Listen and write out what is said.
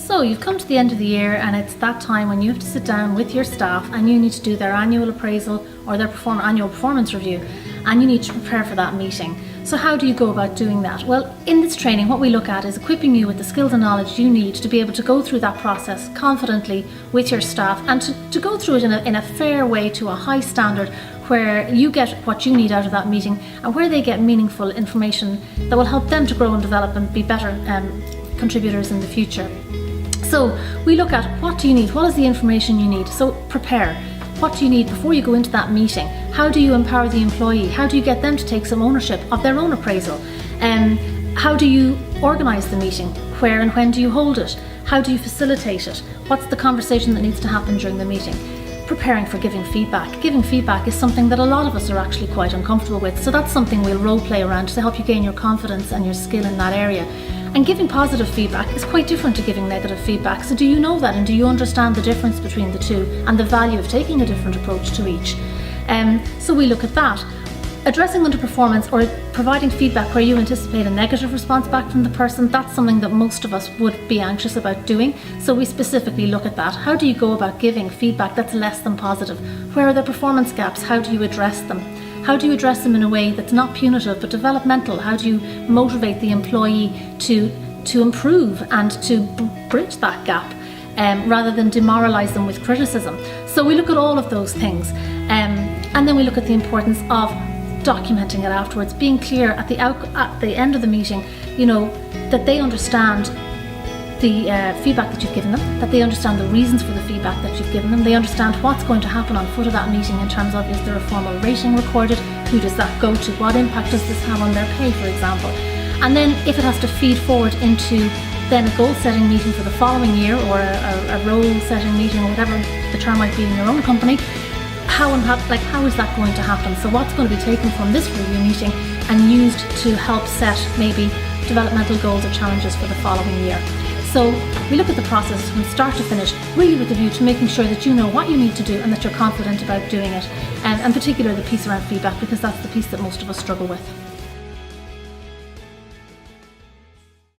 So you've come to the end of the year and it's that time when you have to sit down with your staff and you need to do their annual appraisal or their annual performance review, and you need to prepare for that meeting. So how do you go about doing that? Well, in this training what we look at is equipping you with the skills and knowledge you need to be able to go through that process confidently with your staff, and to go through it in a fair way, to a high standard, where you get what you need out of that meeting and where they get meaningful information that will help them to grow and develop and be better contributors in the future. So we look at what do you need, what is the information you need. So prepare. What do you need before you go into that meeting? How do you empower the employee? How do you get them to take some ownership of their own appraisal? How do you organise the meeting? Where and when do you hold it? How do you facilitate it? What's the conversation that needs to happen during the meeting? Preparing for giving feedback. Giving feedback is something that a lot of us are actually quite uncomfortable with, so that's something we'll role play around to help you gain your confidence and your skill in that area. And giving positive feedback is quite different to giving negative feedback. So do you know that, and do you understand the difference between the two and the value of taking a different approach to each? So we look at that. Addressing underperformance or providing feedback where you anticipate a negative response back from the person, that's something that most of us would be anxious about doing. So we specifically look at that. How do you go about giving feedback that's less than positive? Where are the performance gaps? How do you address them? How do you address them in a way that's not punitive but developmental? How do you motivate the employee to improve and to bridge that gap rather than demoralise them with criticism? So we look at all of those things, and then we look at the importance of documenting it afterwards, being clear at the end of the meeting, that they understand the feedback that you've given them, that they understand the reasons for the feedback that you've given them, they understand what's going to happen on foot of that meeting in terms of, is there a formal rating recorded, who does that go to, what impact does this have on their pay, for example. And then if it has to feed forward into then a goal setting meeting for the following year, or a role setting meeting, or whatever the term might be in your own company, how is that going to happen? So what's going to be taken from this review meeting and used to help set maybe developmental goals or challenges for the following year? So we look at the process from start to finish, really with a view to making sure that you know what you need to do and that you're confident about doing it, and in particular the piece around feedback, because that's the piece that most of us struggle with.